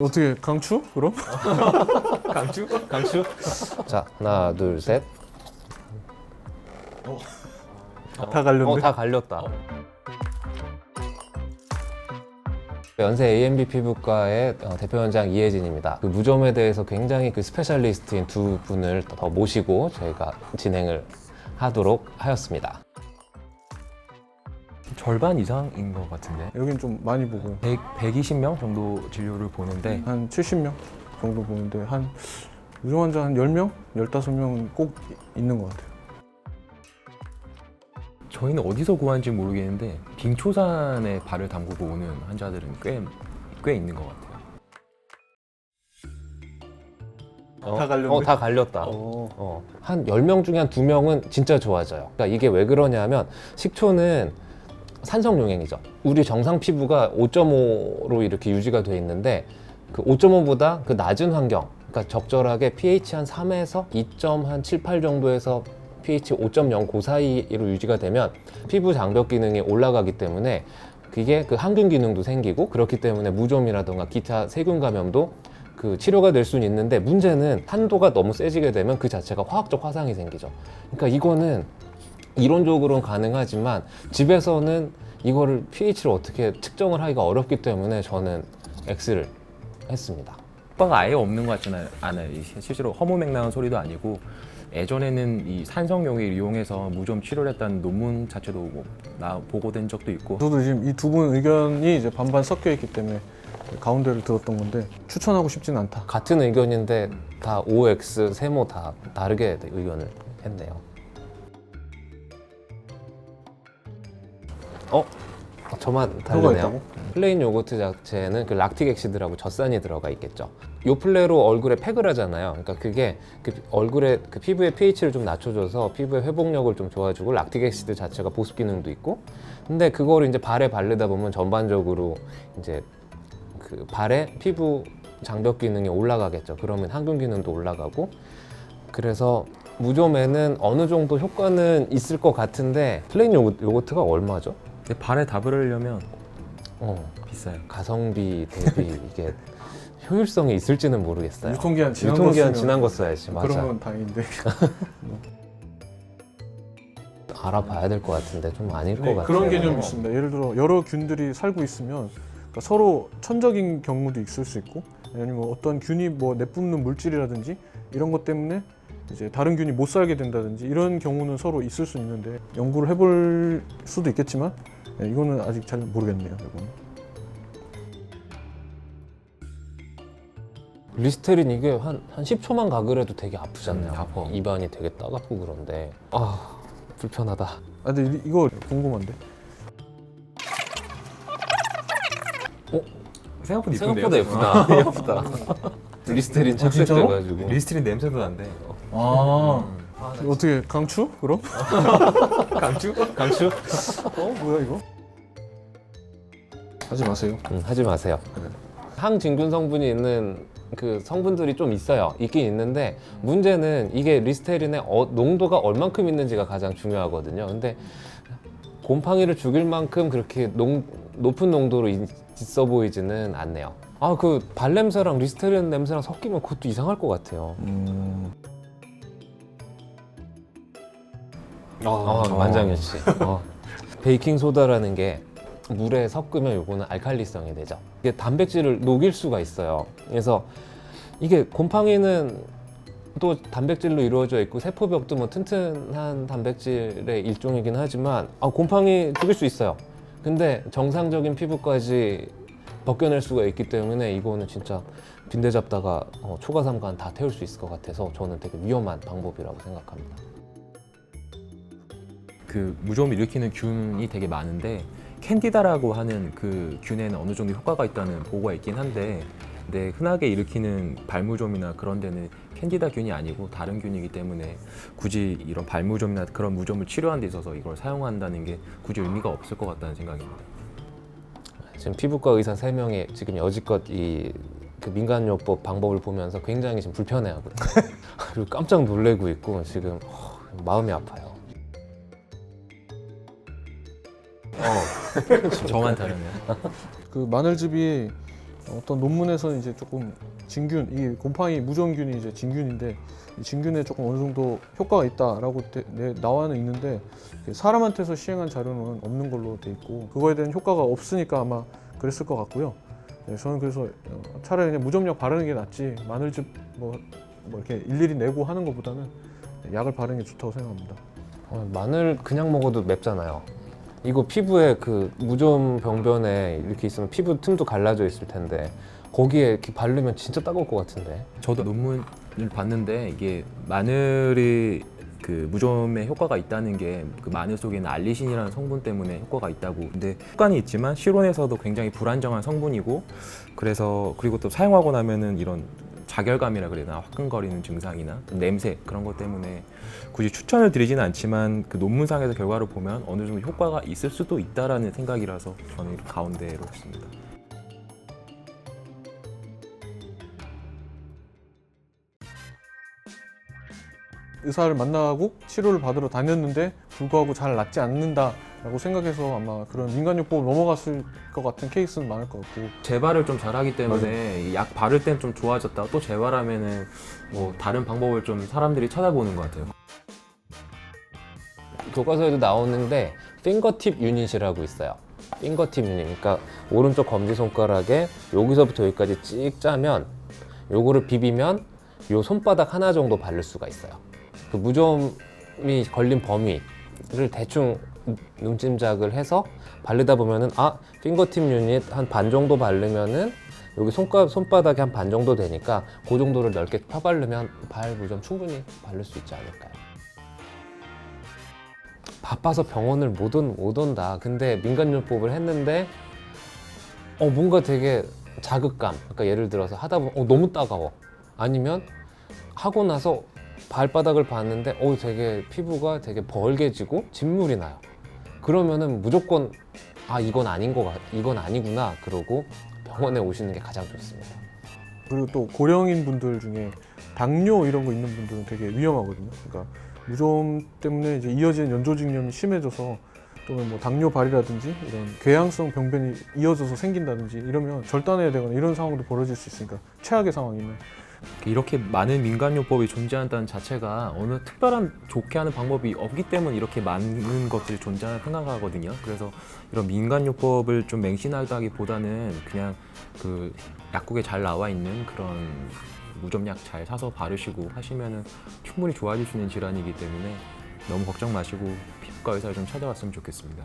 어떻게 강추? 그럼? 강추? 자, 하나, 둘, 셋. 다 갈렸네. 다 갈렸다. 연세 AMB 피부과의 대표원장 이혜진입니다. 그 무좀에 대해서 굉장히 그 스페셜리스트인 두 분을 더 모시고 저희가 진행을 하도록 하였습니다. 절반 이상인 것 같은데 여긴 좀 많이 보고 120명 정도 진료를 보는데 한 70명 정도 보는데 한 무좀 환자 한 10명? 15명 꼭 있는 것 같아요. 저희는 어디서 구하는지 모르겠는데 빙초산에 발을 담그고 오는 환자들은 꽤 있는 것 같아요. 다 갈렸네. 다 갈렸다. 한 10명 중에 한 2명은 진짜 좋아져요. 그러니까 이게 왜 그러냐면 식초는 산성용액이죠. 우리 정상 피부가 5.5로 이렇게 유지가 돼 있는데 그 5.5보다 그 낮은 환경, 그러니까 적절하게 pH 한 3에서 2.78 정도에서 pH 5.0 그 사이로 유지가 되면 피부 장벽 기능이 올라가기 때문에 그게 그 항균 기능도 생기고 그렇기 때문에 무좀이라던가 기타 세균 감염도 그 치료가 될 수는 있는데 문제는 한도가 너무 세지게 되면 그 자체가 화학적 화상이 생기죠. 그러니까 이거는 이론적으로는 가능하지만 집에서는 이거를 pH를 어떻게 측정을 하기가 어렵기 때문에 저는 X를 했습니다. 효과가 아예 없는 것 같지는 않아요. 실제로 허무맹랑한 소리도 아니고 예전에는 이 산성용액을 이용해서 무좀 치료를 했다는 논문 자체도 보고된 적도 있고. 저도 지금 이 두 분 의견이 이제 반반 섞여 있기 때문에 가운데를 들었던 건데 추천하고 싶지는 않다. 같은 의견인데 다 OX, 세모 다 다르게 의견을 했네요. 저만 효과가 다르네요. 있다고? 플레인 요거트 자체는 그 락틱 액시드라고 젖산이 들어가 있겠죠. 요플레로 얼굴에 팩을 하잖아요. 그러니까 그게 그 얼굴에 그 피부의 pH를 좀 낮춰줘서 피부의 회복력을 좀 좋아주고 락틱 액시드 자체가 보습 기능도 있고. 근데 그거를 이제 발에 바르다 보면 전반적으로 이제 그 발에 피부 장벽 기능이 올라가겠죠. 그러면 항균 기능도 올라가고. 그래서 무좀에는 어느 정도 효과는 있을 것 같은데 플레인 요거트가 얼마죠? 근데 발에 다 바르려면 비싸요. 가성비 대비 이게 효율성이 있을지는 모르겠어요. 유통기한 지난 유통기한 거 지난 거 써야지. 맞아. 그러면 다행인데. 알아봐야 될 것 같은데 좀 아닐 것 네, 같아요. 그런 개념이 있습니다. 예를 들어 여러 균들이 살고 있으면 그러니까 서로 천적인 경우도 있을 수 있고 아니면 어떤 균이 뭐 내뿜는 물질이라든지 이런 것 때문에 이제 다른 균이 못 살게 된다든지 이런 경우는 서로 있을 수 있는데 연구를 해볼 수도 있겠지만 이거는 아직 잘 모르겠네요. 이거는. 리스테린 이게 한 10초만 가글해도 되게 아프잖아요. 아파. 입안이 되게 따갑고 그런데 불편하다. 아 근데 이거 궁금한데. 생각보다 생각보다 예쁜데요? 예쁘다. 리스테린 진짜로? 착색돼가지고. 리스트린 냄새도 난대. 어떻게 강추? 그럼? 강추? 뭐야 이거? 하지 마세요. 하지 마세요. 항진균 성분이 있는 그 성분들이 좀 있어요. 있긴 있는데 문제는 이게 리스테린의 농도가 얼만큼 있는지가 가장 중요하거든요. 근데 곰팡이를 죽일 만큼 그렇게 높은 농도로 있어 보이지는 않네요. 그 발냄새랑 리스테린 냄새랑 섞이면 그것도 이상할 것 같아요. 만장일치. 베이킹 소다라는 게 물에 섞으면 요거는 알칼리성이 되죠. 이게 단백질을 녹일 수가 있어요. 그래서 이게 곰팡이는 또 단백질로 이루어져 있고 세포벽도 뭐 튼튼한 단백질의 일종이긴 하지만 곰팡이 죽일 수 있어요. 근데 정상적인 피부까지 벗겨낼 수가 있기 때문에 이거는 진짜 빈대 잡다가 초가삼간 다 태울 수 있을 것 같아서 저는 되게 위험한 방법이라고 생각합니다. 그 무좀을 일으키는 균이 되게 많은데 캔디다라고 하는 그 균에는 어느 정도 효과가 있다는 보고가 있긴 한데 근데 흔하게 일으키는 발무좀이나 그런 데는 캔디다 균이 아니고 다른 균이기 때문에 굳이 이런 발무좀이나 그런 무좀을 치료하는 데 있어서 이걸 사용한다는 게 굳이 의미가 없을 것 같다는 생각입니다. 지금 피부과 의사 3명이 지금 여지껏 그 민간요법 방법을 보면서 굉장히 지금 불편해하거든요. 그리고 깜짝 놀래고 있고 지금 마음이 아파요. 저만 다르네요. 그 마늘즙이 어떤 논문에서는 이제 조금 진균, 이 곰팡이 무좀균이 이제 진균인데 이 진균에 조금 어느 정도 효과가 있다라고 나와는 있는데 사람한테서 시행한 자료는 없는 걸로 돼 있고 그거에 대한 효과가 없으니까 아마 그랬을 것 같고요. 네, 저는 그래서 차라리 그냥 무좀약 바르는 게 낫지 마늘즙 뭐 이렇게 일일이 내고 하는 것보다는 약을 바르는 게 좋다고 생각합니다. 마늘 그냥 먹어도 맵잖아요. 이거 피부에 그 무좀 병변에 이렇게 있으면 피부 틈도 갈라져 있을 텐데 거기에 이렇게 바르면 진짜 따가울 것 같은데. 저도 논문을 봤는데 이게 마늘이 그 무좀에 효과가 있다는 게 그 마늘 속에 있는 알리신이라는 성분 때문에 효과가 있다고. 근데 효과는 있지만 실온에서도 굉장히 불안정한 성분이고 그래서 그리고 또 사용하고 나면은 이런 자결감이라 그래야 되나 화끈거리는 증상이나 냄새 그런 것 때문에 굳이 추천을 드리지는 않지만 그 논문상에서 결과를 보면 어느 정도 효과가 있을 수도 있다라는 생각이라서 저는 이렇게 가운데로 했습니다. 의사를 만나고 치료를 받으러 다녔는데 불구하고 잘 낫지 않는다라고 생각해서 아마 그런 민간요법을 넘어갔을 것 같은 케이스는 많을 것 같고 재발을 좀 잘하기 때문에 이약 바를 땐 좀 좋아졌다가 또 재발하면은 뭐 다른 방법을 좀 사람들이 찾아보는 것 같아요. 교과서에도 나오는데 핑거팁 유닛이라고 있어요. 핑거팁 유닛. 그러니까 오른쪽 검지손가락에 여기서부터 여기까지 찍 짜면 요거를 비비면 요 손바닥 하나 정도 바를 수가 있어요. 그 무좀이 걸린 범위를 대충 눈짐작을 해서 바르다 보면은 핑거팁 유닛 한 반 정도 바르면은 여기 손바닥에 한 반 정도 되니까 그 정도를 넓게 펴바르면 발 무좀 충분히 바를 수 있지 않을까요? 바빠서 병원을 못 온다. 근데 민간요법을 했는데 뭔가 되게 자극감. 그러니까 예를 들어서 하다 보면 너무 따가워. 아니면 하고 나서 발바닥을 봤는데 되게 피부가 되게 벌게지고 진물이 나요. 그러면은 무조건 이건 아니구나. 그러고 병원에 오시는 게 가장 좋습니다. 그리고 또 고령인 분들 중에 당뇨 이런 거 있는 분들은 되게 위험하거든요. 그러니까 무좀 때문에 이제 이어지는 연조직염이 심해져서 또는 뭐 당뇨 발이라든지 이런 궤양성 병변이 이어져서 생긴다든지 이러면 절단해야 되거나 이런 상황도 벌어질 수 있으니까 최악의 상황이면 이렇게 많은 민간요법이 존재한다는 자체가 어느 특별한 좋게 하는 방법이 없기 때문에 이렇게 많은 것들이 존재하는 생각하거든요. 그래서 이런 민간요법을 좀 맹신하다기보다는 그냥 그 약국에 잘 나와 있는 그런 무좀약 잘 사서 바르시고 하시면은 충분히 좋아질 수 있는 질환이기 때문에 너무 걱정 마시고 피부과 의사를 좀 찾아왔으면 좋겠습니다.